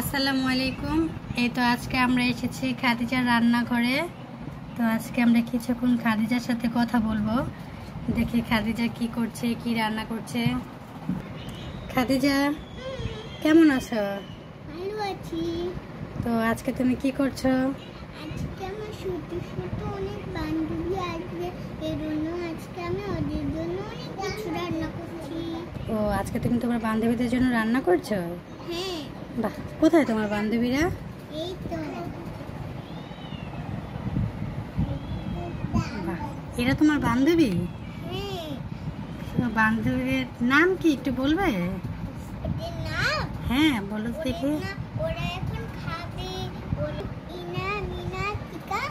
আসসালামু আলাইকুম। এই তো আজকে আমরা এসেছি খাদিজার রান্নাঘরে। তো আজকে আমরা কিছুক্ষণ খাদিজার সাথে কথা বলবো, দেখি খাদিজা কি করছে, কি রান্না করছে। খাদিজা, কেমন আছো? ভালো আছি। তো আজকে তুমি কি করছো? আজকে আমার ছোট ছোট অনেক বান্ধবী আসবে, এর জন্য আজকে আমি ওদের জন্য অনেক কিছু রান্না করছি। ও, আজকে তুমি তোমার বান্ধবীদের জন্য রান্না করছো? হ্যাঁ। বাহ, কোথায় তোমার বান্ধবীরা? এই তো। বাহ, এরা তোমার বান্ধবী? হ্যাঁ। তোমার বান্ধবীর নাম কি একটু বলবে? ওদের নাম? হ্যাঁ বলো দেখি। ওরা এখন খাবে। ইনা, মিনা, টিকা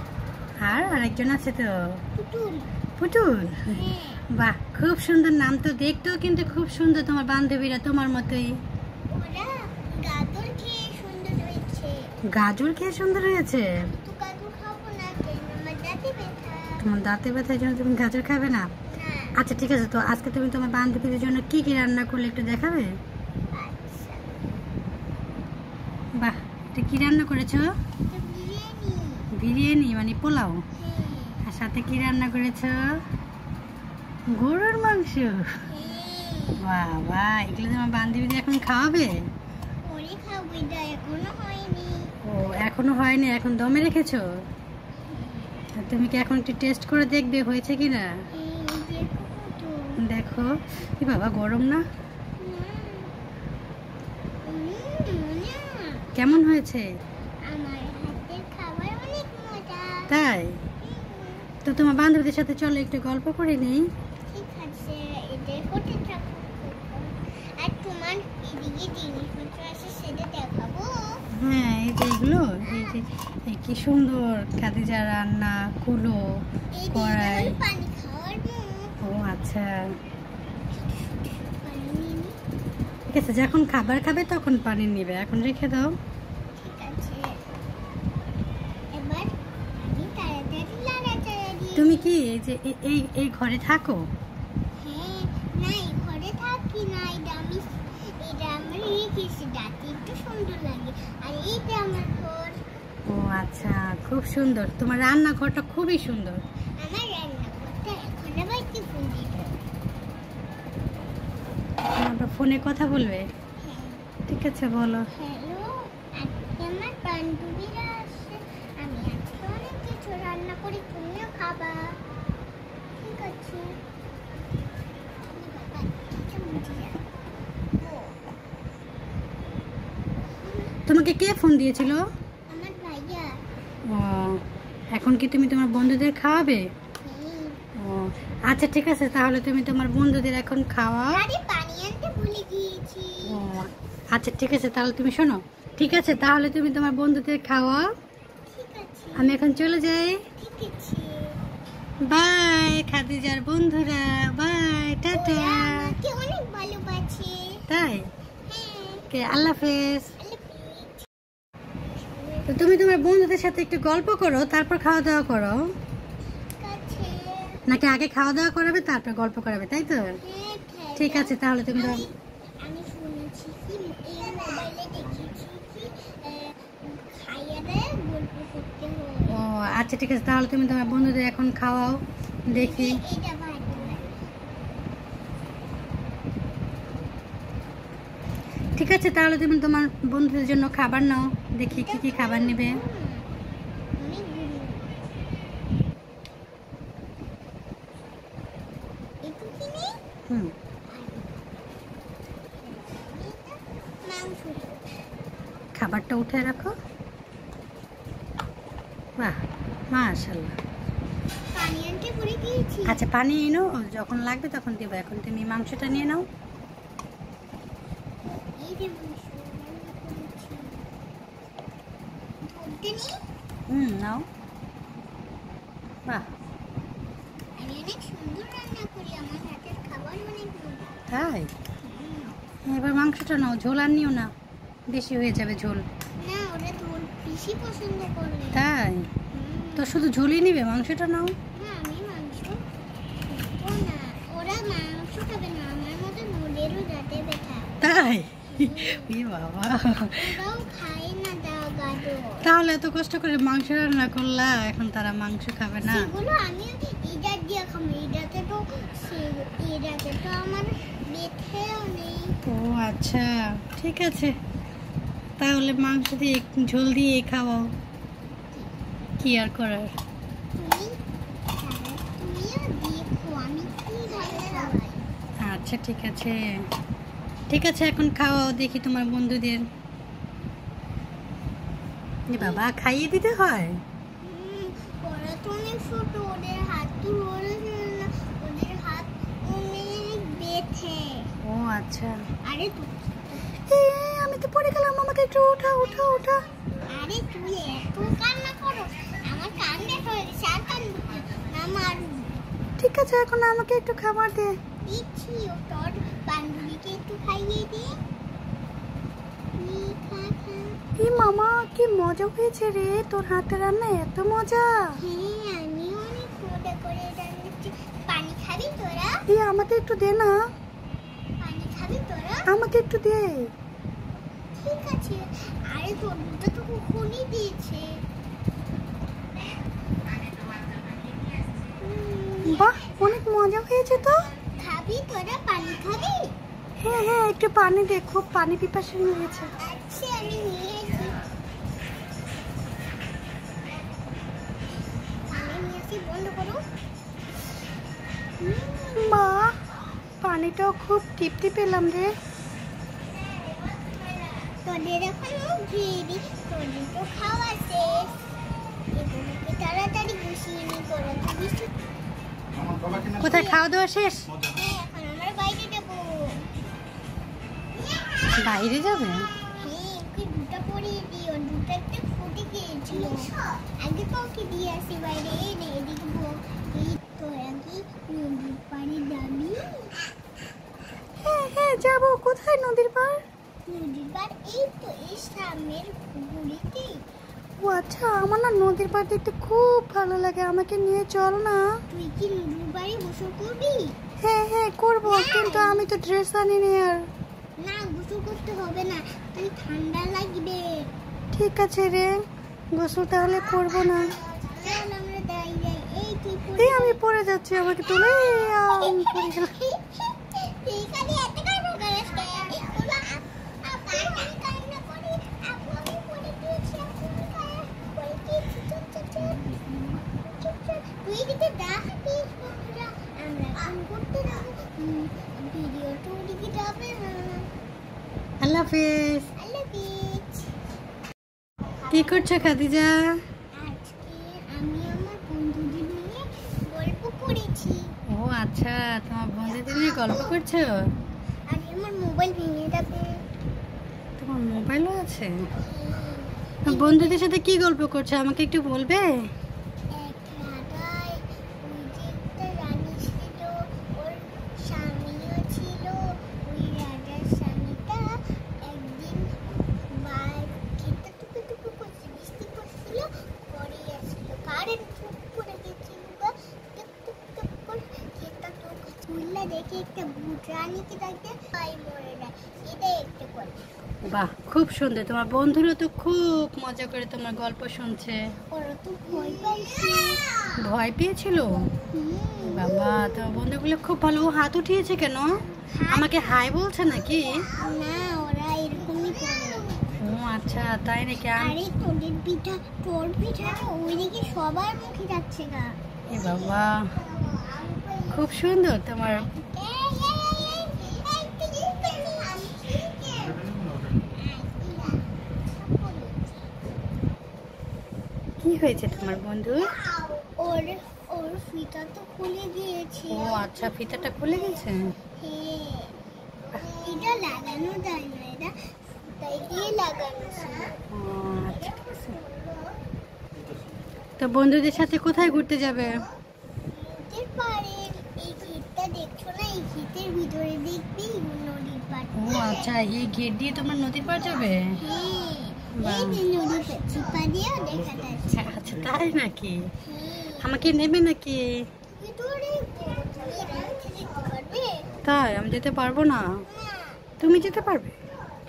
আর আরেকজন আছে তো, পুতুল। পুতুল। হ্যাঁ। বাহ, খুব সুন্দর নাম তো, দেখতেও কিন্তু খুব সুন্দর তোমার বান্ধবীরা, তোমার মতোই। ওরা গাজর খেয়ে সুন্দর হয়েছে। গাজর খেয়ে সুন্দর হয়েছে? তো গাজর খাবো না, কেন? আমার দাঁতে ব্যথা। তোমার দাঁতে ব্যথার জন্য তুমি গাজর খাবে না? না। আচ্ছা ঠিক আছে, তো আজকে তুমি তোমার বান্ধবীদের জন্য কি কি রান্না করলে একটু দেখাবে? আচ্ছা। বাহ, এটা কি রান্না করেছো? এটা বিরিয়ানি। বিরিয়ানি মানে পোলাও? হ্যাঁ। আর সাথে কি রান্না করেছো? গরুর মাংস? বাহ বাহ, এগুলো তোমার বান্ধবীদের এখন খাওয়াবে? পরে খাবো, এটা এখনো হয়নি। ও, এখনো হয়নি, এখন দমে রেখেছো? আর তুমি কি এখন একটু টেস্ট করে দেখবে হয়েছে কিনা? দেখো। কি বাবা, গরম না? কেমন হয়েছে? আমার হাতের খাবার অনেক মজা। তাই? তো তোমার বান্ধবীদের সাথে চলো একটু গল্প করে নেই। ঠিক আছে, এদের হোটেল থাকো। আর তোমার এদিকে জিনিসপত্র আছে, সেটা দেখাবো। হ্যাঁ, এই যে এগুলো, এই যে এই কি সুন্দর খাদিজা রান্না কুলো কড়াই। পানি খাওয়ার মুখ। ও আচ্ছা, পানি নিয়ে নি। ঠিক আছে, যখন খাবার খাবে তখন পানি নিবে, এখন রেখে দাও। ঠিক আছে, এবার আমি তাড়াতাড়ি লাড়াচাড়া দিয়ে। তুমি কি এই যে এই এই ঘরে থাকো? হ্যাঁ। নাই, ঘরে থাকি না, এটা আমি রেখেছি, যাতে একটু সুন্দর লাগে। আর এইটা আমার ঘর। ও আচ্ছা, খুব সুন্দর, তোমার রান্নাঘরটা খুবই সুন্দর। আমার রান্নাঘরটা এখন আবার কি ফোন দিতে। আমরা ফোনে কথা বলবে? হ্যাঁ। ঠিক আছে, বলো। হ্যালো, আজকে আমার বান্ধবীরা আসছে। আমি আজকে অনেক কিছু রান্না করি, তুমিও খাবা। ঠিক আছে। বাবা, এটা মুছে যাও। তোমাকে কে ফোন দিয়েছিল? আমার ভাইয়া। ও, এখন কি তুমি তোমার বন্ধুদের খাওয়াবে? হুম। ও আচ্ছা ঠিক আছে, তাহলে তুমি তোমার বন্ধুদের এখন খাওয়াও। আরে, পানি আনতে ভুলে গিয়েছি। ও আচ্ছা ঠিক আছে, তাহলে তুমি শোনো, ঠিক আছে তাহলে তুমি তোমার বন্ধুদের খাওয়াও, ঠিক আছে। আমি এখন চলে যাই। ঠিক আছে। বাই খাদিজার বন্ধুরা, বাই, টাটা। ওরা আমাকে অনেক ভালোবাসে। তাই? হ্যাঁ। ওকে, আল্লাহ হাফেজ। আল্লাহ হাফেজ। তো তুমি তোমার বন্ধুদের সাথে একটু গল্প করো, তারপর খাওয়া দাওয়া করো। ঠিক আছে। নাকি আগে খাওয়া দাওয়া করাবে তারপর গল্প করাবে, তাই তো? হ্যাঁ, ঠিক আছে, তাহলে তুমি আমি শুনেছি কি, এই মোবাইলে দেখেছি কি, খাইয়ে দেয় গল্প করতে হয়। ও আচ্ছা ঠিক আছে, তাহলে তুমি তোমার বন্ধুদের এখন খাওয়াও, দেখি। এটা ভালো লাগে। ঠিক আছে, তাহলে তুমি তোমার বন্ধুদের জন্য খাবার নাও, দেখি কি কি খাবার নেবে। অনেক গুলো। একটু কিনে হুম, মাংস। খাবারটা উঠে রাখো। বাহ, মাশাআল্লাহ। পানি আনতে ভুলে গিয়েছি। আচ্ছা, পানি এনো, যখন লাগবে তখন দেবো, এখন তুমি মাংসটা নিয়ে নাও। এই যে মাংস ধরতে নেই। নাও। বাহ, আমি অনেক সুন্দর রান্না করি, আমার হাতের খাবার অনেক মজা। তাই? এবার মাংসটা নাও, ঝোল আর নিও না, বেশি হয়ে যাবে ঝোল। না, ওরা ঝোল বেশি পছন্দ করে। তাই? তো শুধু ঝোলই নিবে, মাংসটা নাও। না, আমি মাংস খাবো না। ওরা মাংস খাবে না, আমার মতো ওদেরও দাঁতে ব্যথা। তাই? এ বাবা, ওরাও খায় তাহলে এত কষ্ট করে মাংস রান্না করলা, এখন তারা মাংস খাবে না? সেগুলো আমি এটা দিয়ে খাবো, এটাতে তো আমার বেথেও নেই। ও আচ্ছা, ঠিক আছে, তাহলে মাংস দিয়ে ঝোল দিয়ে খাওয়াও, কি আর করার। তুমিও দেখো আমি কিভাবে খাওয়াই। আচ্ছা ঠিক আছে, ঠিক আছে, এখন খাওয়াও দেখি তোমার বন্ধুদের। এ বাবা, খাইয়ে দিতে হয়? ওরা তো অনেক ছোট, ওদের হাত তো বড় ছিল না, ওদের হাত অনেক বেথে। ও আচ্ছা। আরে আমি তো পড়ে গেলাম, আমাকে একটু উঠা উঠা উঠা। আরে তুই এত কান্না করো, আমার কান্না হয়ে গেছে, আর কান্না আমার। ঠিক আছে, এখন আমাকে একটু খাবার দে। দিচ্ছি, ও তোর বান্ধবীকে একটু খাইয়ে দে। কি মামা, কি মজা হয়েছে রে, তোর হাতে রান্না এত মজা। হ্যাঁ, আমি অনেক মজা করে রান্নাচ্ছি। পানি খাবি তোরা? আমাকে একটু দে না। পানি খাবি তোরা? আমাকে একটু দে। ঠিক আছে। আরে তোর দুটো তো কখনই দিয়েছে। বাহ, অনেক মজা হয়েছে তো। খাবি তোরা? পানি খাবি? হ্যাঁ হ্যাঁ, একটু পানি দে, খুব পানি পিপাসা হয়েছে। আচ্ছা, আমি নিয়ে আসি। পানি নিয়ে আসি, বন্ধ করো। মা, পানিটাও খুব তৃপ্তি পেলাম রে। তোদের এখন মুখ ধুয়ে দিই, তোদের তো খাওয়া শেষ। এগুলোকে তাড়াতাড়ি গুছিয়ে নি, তোরা তো বৃষ্টি। কোথায় খাওয়া দাওয়া শেষ? হ্যাঁ, এখন আমরা বাইরে যাবো। বাইরে যাবে? হ্যাঁ, ওকে দুটো পরিয়ে দিই, ওর দুটো একটা ফুটে গিয়েছিল। আগে তো ওকে দিয়ে আসি বাইরে, এনে এদিকে এই তোরা কি নদীর পাড়ে যাবি? হ্যাঁ হ্যাঁ যাবো। কোথায় নদীর পাড়? নদীর পাড় এই তো, এই সামনের পুকুরিতে। ও আচ্ছা, আমার না নদীর পাড় দেখতে খুব ভালো লাগে, আমাকে নিয়ে চল না। তুই কি নদীর পাড়ে গোসল করবি? হ্যাঁ হ্যাঁ করবো, কিন্তু আমি তো ড্রেস আনিনি আর। না, গোসল করতে হবে না, তুই ঠান্ডা লাগবে। ঠিক আছে রে, গোসল তাহলে করবো না। চল আমরা দাঁড়িয়ে যাই। এই তুই এই আমি পড়ে যাচ্ছি, আমাকে তুলে। আমি পড়ে গেলাম। এইখানে এত কান্না করিস কেন? তোরা আমি কান্না করি, আপু আমি পড়ে গিয়েছি, আপু আমি কান্না করে গিয়েছি। চুপ চুপ, তুই এদিকে ডাকিস বন্ধুরা, আমরা এখন করতে যাবো। ভিডিওটা ওদিকে যাবে না। আল্লাহ হাফেজ। আল্লাহ হাফেজ। কি করছো খাদিজা? আজকে আমি আমার বন্ধুদের নিয়ে গল্প করেছি। ও আচ্ছা, তোমার বন্ধুদের নিয়ে গল্প করছো? আর আমার মোবাইল ভেঙে যাবে। তোমার মোবাইলও আছে? বন্ধুদের সাথে কি গল্প করছো, আমাকে একটু বলবে? এক রাজায় ওই যে একটা রানী ছিল, ওর স্বামীও ছিল। ওই রাজার স্বামীটা একদিন খেতে টুকু টুকু করছে, বৃষ্টি পড়ছিল, পরে আসছিল, কারেন্ট চুপ করে গেছিল, টুক টুক টুক করে খেতে টুক তুললে দেখে একটা ভূত রানীকে ডাকতে পাই মরে যায়। এটাই একটা গল্প। বাহ, খুব সুন্দর। তোমার বন্ধুরা তো খুব মজা করে তোমার গল্প শুনছে। ওরা তো ভয় পাইছে। ভয় পেয়েছিল? বাবা, তোমার বন্ধুগুলো খুব ভালো। ও হাত উঠিয়েছে কেন? আমাকে হাই বলছে নাকি? না, ওরা এরকমই করে। ও আচ্ছা, তাই নাকি? আরে তোদের পিঠা, তোর পিঠাটা ওইদিকে সবার মুখে যাচ্ছে গা। এ বাবা, খুব সুন্দর তোমার। কি হয়েছে তোমার বন্ধু? ওর ওর ফিতা তো খুলে গিয়েছে। ও আচ্ছা, ফিতাটা খুলে গেছে। হ্যাঁ, এটা লাগানো যায় না, এটা তাই দিয়ে লাগানো ছিল। ও আচ্ছা, ঠিক আছে। তো বন্ধুদের সাথে কোথায় ঘুরতে যাবে? নদীর পাড়ে। এই ক্ষেতটা দেখছো না, এই ক্ষেতের ভিতরে দেখবি নদীর পাড়। ও আচ্ছা, এই গেট দিয়ে তোমরা নদীর পাড় যাবে? হ্যাঁ, বাহ। এই যে নদীর চিপা দিয়েও দেখা যাচ্ছে। আচ্ছা, তাই নাকি? হ্যাঁ, আমাকে নেবে নাকি? ভিতরে তুমি রাতে যেতে পারবে? তাই? আমি যেতে পারবো না। না, তুমি যেতে পারবে?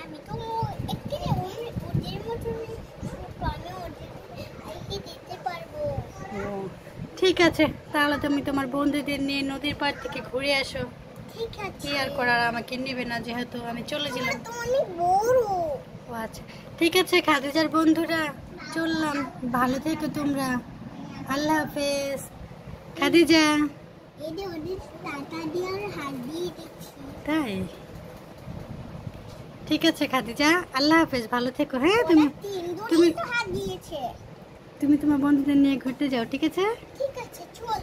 আমি তো একটি ওদের মতন ছোট, আমি ওদের ঠিক আছে, তাহলে তুমি তোমার বন্ধুদের নিয়ে নদীর পাড় থেকে ঘুরে আসো। ঠিক আছে। কি আর করার, আমাকে নেবে না যেহেতু আমি চলে গেলাম। তো অনেক বড়। ও আচ্ছা, ঠিক আছে খাদিজার বন্ধুরা, চললাম। ভালো থেকো তোমরা। আল্লাহ হাফেজ। খাদিজা, এই যে ওদের টাটা দিয়ে আর হাত দিয়ে দিচ্ছি। তাই? ঠিক আছে খাদিজা, আল্লাহ হাফেজ, ভালো থেকো। হ্যাঁ, তুমি তিনজনই তুমি তো হাত দিয়েছে। তুমি তোমার বন্ধুদের নিয়ে ঘুরতে যাও, ঠিক আছে? ঠিক আছে, চল।